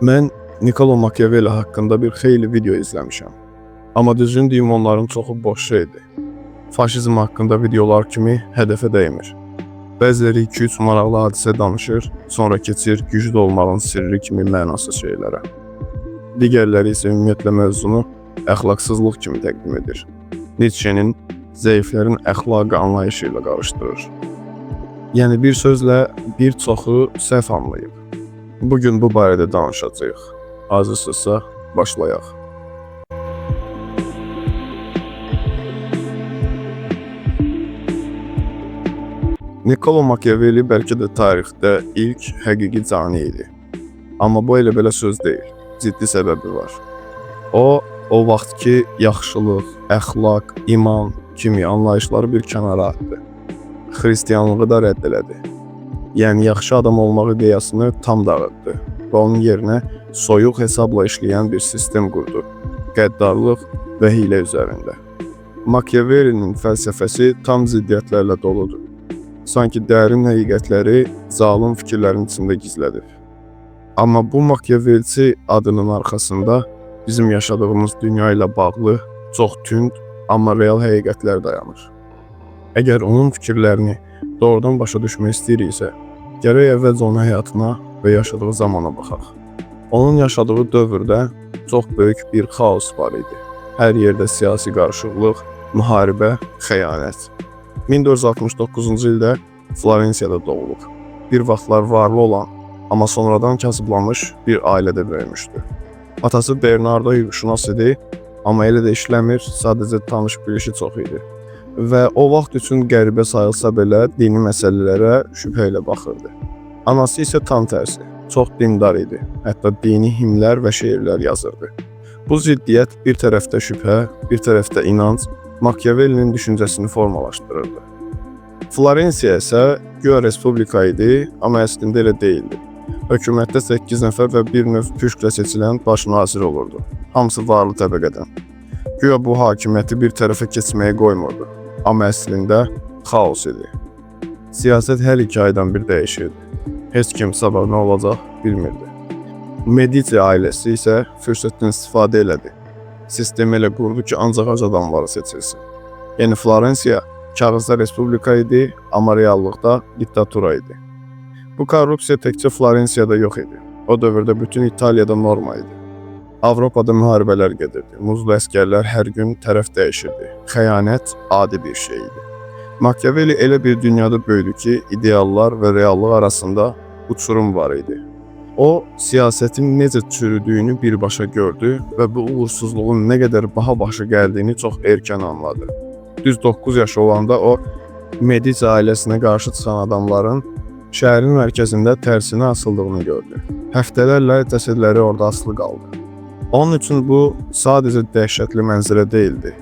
Mən Niccolo Machiavelli haqqında bir xeyli video izləmişəm. Amma düzün deyim, onların çoxu boş şeydir. Faşizm haqqında videolar kimi hədəfə dəymir. Bəziləri 2-3 maraqlı hadisə danışır, sonra keçir güclü olmağın sirri kimi mənasız şeylərə. Digərləri isə ümumiyyətlə mövzunu əxlaqsızlıq kimi təqdim edir. Nietzsche'nin zəiflərin əxlaqı anlayışı ilə qarışdırır. Yəni bir sözlə bir çoxu səhv anlayıb. Bugün bu barədə danışacağıq. Hazırsınızsa başlayaq. Niccolo Machiavelli bəlkə də tarixdə ilk həqiqi cani idi. Amma bu elə belə söz deyil. Ciddi səbəbi var. O vaxt ki yaxşılıq, əxlaq, iman kimi anlayışları bir kənara atdı. Xristianlığı da rədd elədi. Yəni yaxşı adam olmaq ideyasını tam dağıtdı və onun yerinə soyuq hesabla işləyən bir sistem qurdu. Qəddarlıq və hiylə üzərində. Machiavelli'nin fəlsəfəsi tam ziddiyyətlərlə doludur. Sanki dərin həqiqətləri zalım fikirlərin içində gizlədib. Amma bu Machiavelli adının arxasında bizim yaşadığımız dünya ilə bağlı çox tünd, amma real həqiqətlər dayanır. Əgər onun fikirlərini doğrudan başa düşmək istəyiriksə, gərək əvvəlcə onun həyatına və yaşadığı zamana baxaq. Onun yaşadığı dövrdə çox böyük bir xaos var idi. Hər yerdə siyasi qarışıqlıq, müharibə, xəyanət. 1469-cu ildə Florensiyada doğulub. Bir vaxtlar varlı olan, amma sonradan kasıblanmış bir ailədə böyümüşdü. Atası Bernardo hüquqşünas idi, amma elə də işləmir, sadəcə tanış bilişi çox idi. Və o vaxt üçün qəribə sayılsa belə dini məsələlərə şübhə ilə baxırdı. Anası isə tam tərsi, çox dindar idi, hətta dini himlər və şeirlər yazırdı. Bu ziddiyyət bir tərəfdə şübhə, bir tərəfdə inanc Machiavelli'nin düşüncəsini formalaşdırırdı. Florensiya isə güya respublika idi, amma əslində elə deyildi. Hökumətdə 8 nəfər və bir növ püşklə seçilən baş nazir olurdu. Hamısı varlı təbəqədən. Güya bu hakimiyyəti bir tərəfə keçməyə qoymurdu. Amma əslində xaos idi. Siyasət hər 2 aydan bir dəyişirdi. Heç kim sabah nə olacaq bilmirdi. Medici ailəsi isə fürsətdən istifadə elədi. Sistemi elə qurdu ki, ancaq az adamları seçilsin. Yəni Florensiya kağızda respublika idi, amma reallıqda diktatura idi. Bu korrupsiya təkcə Florensiyada yox idi. O dövrdə bütün İtaliyada norma idi. Avropada müharibələr gedirdi. Muzlu əskərlər hər gün tərəf dəyişirdi. Xəyanət adi bir şey idi. Machiavelli elə bir dünyada böyüdü ki, ideallar və reallıq arasında uçurum var idi. O, siyasətin necə çürüdüyünü birbaşa gördü və bu uğursuzluğun nə qədər baha başa gəldiyini çox erkən anladı. Düz 9 yaşı olanda o, Medici ailəsinə qarşı çıxan adamların şəhərin mərkəzində tərsinə asıldığını gördü. Həftələrlə cəsədləri orada asılı qaldı. Onun üçün bu sadəcə dəhşətli mənzərə deyildi,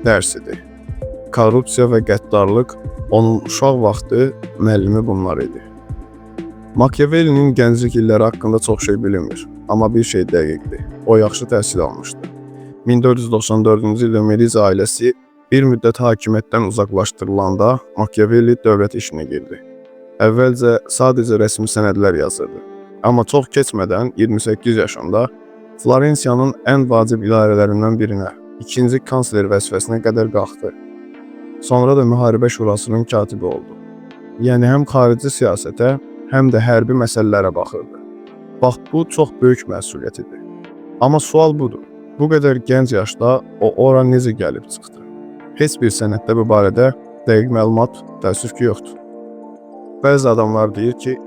dərs idi. Korrupsiya və qəddarlıq onun uşaq vaxtı müəllimi bunlar idi. Machiavelli'nin gənclik illəri haqqında çox şey bilinmir, amma bir şey dəqiqdir. O yaxşı təhsil almışdı. 1494-cü ildə Medici ailəsi bir müddət hakimiyyətdən uzaqlaşdırılanda Machiavelli dövlət işinə girdi. Əvvəlcə sadəcə rəsmi sənədlər yazırdı. Amma çox keçmədən 28 yaşında Florensiyanın ən vacib idarələrindən birinə, 2-ci kansler vəzifəsinə qədər qalxdı. Sonra da müharibə şurasının katibi oldu. Yəni həm xarici siyasətə, həm də hərbi məsələlərə baxırdı. Bax, bu çox böyük məsuliyyət idi. Amma sual budur. Bu qədər gənc yaşda o ora necə gəlib çıxdı? Heç bir sənəddə bu barədə dəqiq məlumat təəssüf ki yoxdur. Bəzi adamlar deyir ki,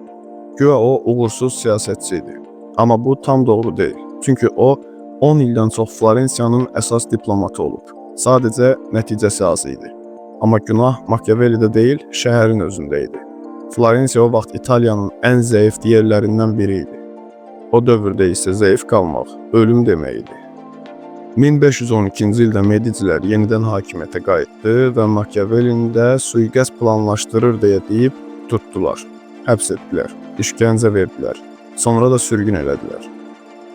güya o uğursuz siyasətçi idi. Amma bu tam doğru deyil. Çünki o 10 ildən çox Florensiyanın əsas diplomatı olub. Sadəcə nəticəsi az idi. Amma günah Machiavelli'də deyil, şəhərin özündə idi. Florensiya o vaxt İtaliyanın ən zəif yerlərindən biri idi. O dövrdə isə zəif qalmaq ölüm demək idi. 1512-ci ildə Medicilər yenidən hakimiyyətə qayıtdı və Machiavelli'ni də sui-qəsd planlaşdırır deyə deyib tutdular, həbs etdilər, işgəncə verdilər, sonra da sürgün elədilər.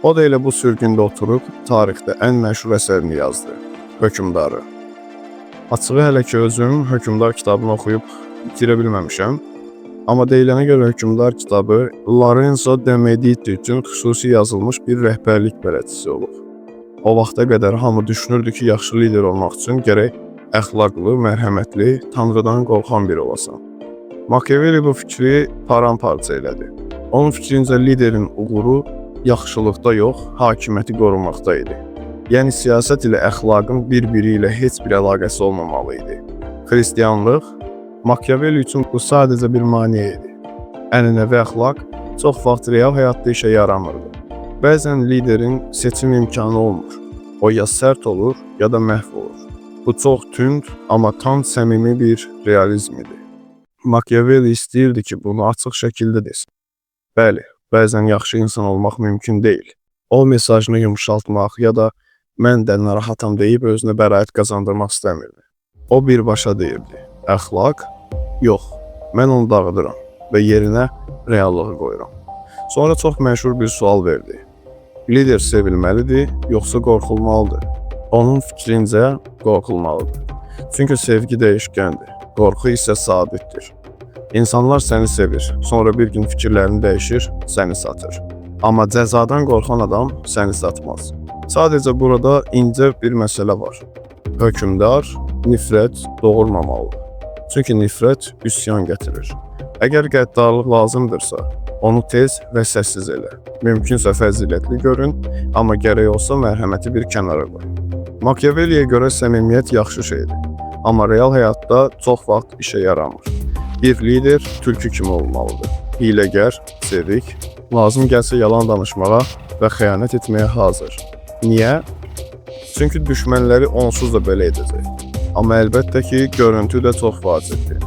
O da elə bu sürgündə oturub tarixdə ən məşhur əsərini yazdı, Hökümdarı. Açığı hələ ki özüm Hökümdar kitabını oxuyub bitirə bilməmişəm, Amma deyilənə görə Hökmdar kitabı Lorenzo de Medici üçün xüsusi yazılmış bir rəhbərlik bələdçisi olub. O vaxta qədər hamı düşünürdü ki, yaxşı lider olmaq üçün gərək əxlaqlı, mərhəmətli, Tanrıdan qorxan biri olasan. Machiavelli bu fikri paramparça elədi. Onun fikrincə liderin uğuru yaxşılıqda yox, hakimiyyəti qorumaqda idi. Yəni siyasət ilə əxlaqın bir-biri ilə heç bir əlaqəsi olmamalı idi. Xristianlıq Machiavelli üçün bu sadəcə bir maneə idi. Ənənəvi əxlaq çox vaxt real həyatda işə yaramırdı. Bəzən liderin seçim imkanı olmur. O ya sərt olur, ya da məhv olur. Bu çox tünd, amma tam səmimi bir realizm idi. Machiavelli istəyirdi ki, bunu açıq şəkildə desin. Bəli, bəzən yaxşı insan olmaq mümkün deyil. O mesajını yumşaltmaq ya da mən də narahatam deyib özünə bəraət qazandırmaq istəmirdi. O birbaşa deyirdi. Əxlaq? Yox, mən onu dağıdıram və yerinə reallığı qoyuram. Sonra çox məşhur bir sual verdi. Lider sevilməlidir, yoxsa qorxulmalıdır? Onun fikrincə qorxulmalıdır. Çünki sevgi dəyişkəndir, qorxu isə sabitdir. İnsanlar səni sevir, sonra bir gün fikirlərini dəyişir, səni satır. Amma cəzadan qorxan adam səni satmaz. Sadəcə burada incə bir məsələ var. Hökmdar nifrət doğurmamalıdır. Çünki nifrət üsyan gətirir. Əgər qəddarlıq lazımdırsa, onu tez və səssiz elə. Mümkünsə fəzilətli görün, amma gərək olsa mərhəməti bir kənara qoy. Machiavelliyə görə səmimiyyət yaxşı şeydir. Amma real həyatda çox vaxt işə yaramır. Bir lider tülkü kimi olmalıdır. Hiləgər, sevik, lazım gəlsə yalan danışmağa və xəyanət etməyə hazır. Niyə? Çünki düşmənləri onsuz da belə edəcək. Amma əlbəttə ki, görüntü də çox vacibdir.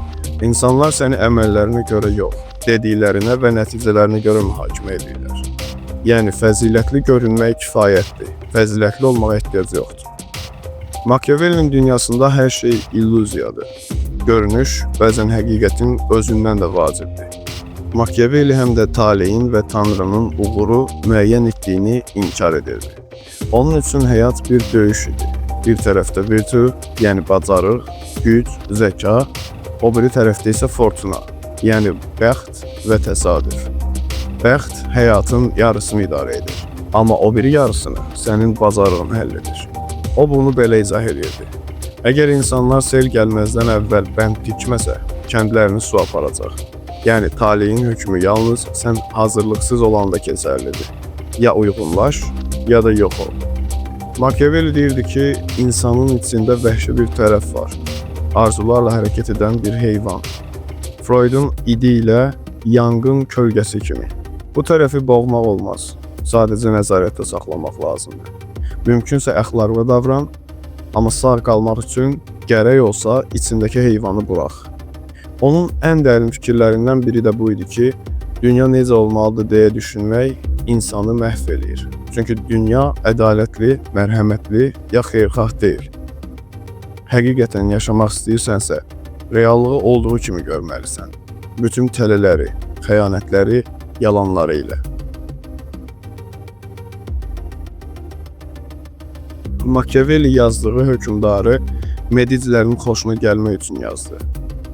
İnsanlar səni əməllərinə görə yox, dediklərinə və nəticələrinə görə mühakimə edirlər. Yəni, fəzilətli görünmək kifayətdir, fəzilətli olmağa ehtiyac yoxdur. Machiavellinin dünyasında hər şey illüziyadır. Görünüş bəzən həqiqətin özündən də vacibdir. Machiavelli həm də taleyin və Tanrının uğuru müəyyən etdiyini inkar edirdi. Onun üçün həyat bir döyüş idi. Bir tərəfdə virtü, yəni bacarıq, güc, zəka, o biri tərəfdə isə fortuna, yəni bəxt və təsadüf. Bəxt həyatın yarısını idarə edir, amma o biri yarısını sənin bacarığın həll edir. O bunu belə izah edirdi. Əgər insanlar sel gəlməzdən əvvəl bənd tikməsə, kəndlərini su aparacaq. Yəni taleyin hökmü yalnız sən hazırlıqsız olanda keçərlidir. Ya uyğunlaş, ya da yox ol. Machiavelli deyirdi ki, insanın içində vəhşi bir tərəf var. Arzularla hərəkət edən bir heyvan. Freudun idi ilə yanğın kölgəsi kimi. Bu tərəfi boğmaq olmaz. Sadəcə nəzarətdə saxlamaq lazımdır. Mümkünsə əxlaqlı davran, amma sağ qalmaq üçün gərək olsa içindəki heyvanı burax. Onun ən dərin fikirlərindən biri də bu idi ki, dünya necə olmalıdır deyə düşünmək insanı məhv eləyir. Çünki dünya ədalətli, mərhəmətli ya xeyirxah deyil. Həqiqətən yaşamaq istəyirsənsə, reallığı olduğu kimi görməlisən. Bütün tələləri, xəyanətləri, yalanları ilə. Machiavelli yazdığı hökmdarı Medicilərin xoşuna gəlmək üçün yazdı.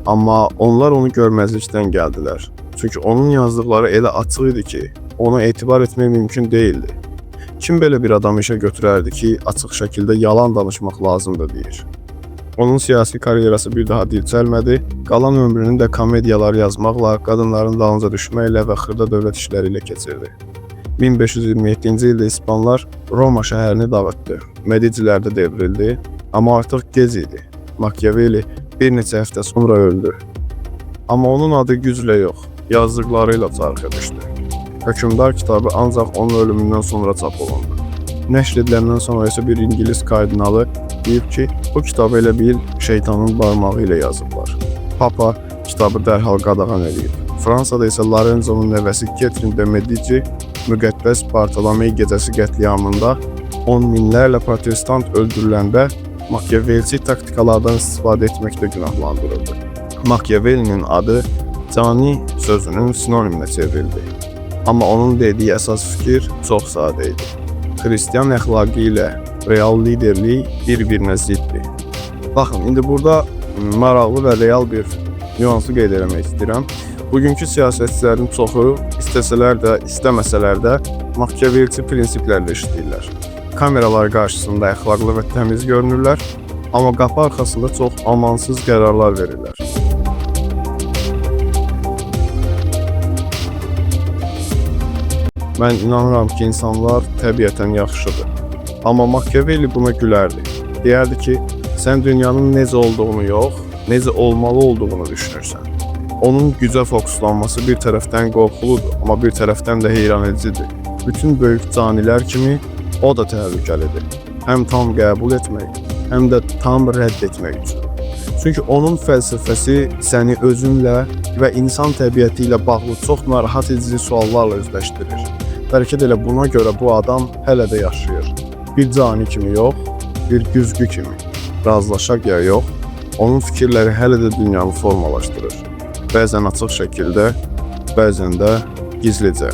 Amma onlar onu görməzlikdən gəldilər. Çünki onun yazdıqları elə açıq idi ki, ona etibar etmək mümkün deyildi. Kim belə bir adamı işə götürərdi ki, açıq şəkildə yalan danışmaq lazımdır deyir. Onun siyasi karyerası bir daha dirçəlmədi, qalan ömrünü də komediyalar yazmaqla, qadınların dalınca düşməklə və xırda dövlət işləri ilə keçirdi. 1527-ci ildə İspanlar Roma şəhərini dağıtdı, Medicilər də devrildi, amma artıq gec idi. Machiavelli bir neçə həftə sonra öldü. Amma onun adı güclə yox, yazdıqlarıyla çarx etmişdi. Hökmdar kitabı ancaq onun ölümündən sonra çap olundu. Nəşr ediləndən sonra isə bir İngilis kardinalı deyib ki, bu kitabı elə bil şeytanın barmağı ilə yazıblar. Papa kitabı dərhal qadağan edib. Fransada isə Lorenzo'nun nəvəsi Catherine de Medici müqəddəs Bartolomey gecəsi qətliamında 10 minlərlə protestant öldürüləndə Machiavelli taktikalardan istifadə etməkdə günahlandırıldı. Machiavellinin adı cani sözünün sinoniminə çevrildi. Amma onun dediyi əsas fikir çox sadə idi. Xristian əxlaqı ilə real liderlik bir-birinə ziddir. Baxın, indi burada maraqlı və real bir nüansı qeyd etmək istəyirəm. Bugünkü siyasətçilərin çoxu istəsələr də, istəməsələr də Machiavelli prinsiplərlə işləyirlər. Kameralar qarşısında əxlaqlı və təmiz görünürlər, amma qapı arxasında çox amansız qərarlar verirlər. Mən inanıram ki, insanlar təbiətən yaxşıdır. Amma Machiavelli buna gülərdi. Deyərdi ki, sən dünyanın necə olduğunu yox, necə olmalı olduğunu düşünürsən. Onun gücə fokuslanması bir tərəfdən qorxuludur, amma bir tərəfdən də heyranedicidir. Bütün böyük canilər kimi o da təhlükəlidir. Həm tam qəbul etmək, həm də tam rədd etmək üçün. Çünki onun fəlsəfəsi səni özünlə və insan təbiəti ilə bağlı çox narahat edici suallarla üzləşdirir. Bəlkə də elə buna görə bu adam hələ də yaşayır. Bir cani kimi yox, bir güzgü kimi. Razılaşaq ya yox, onun fikirləri hələ də dünyanı formalaşdırır. Bəzən açıq şəkildə, bəzən də gizlicə.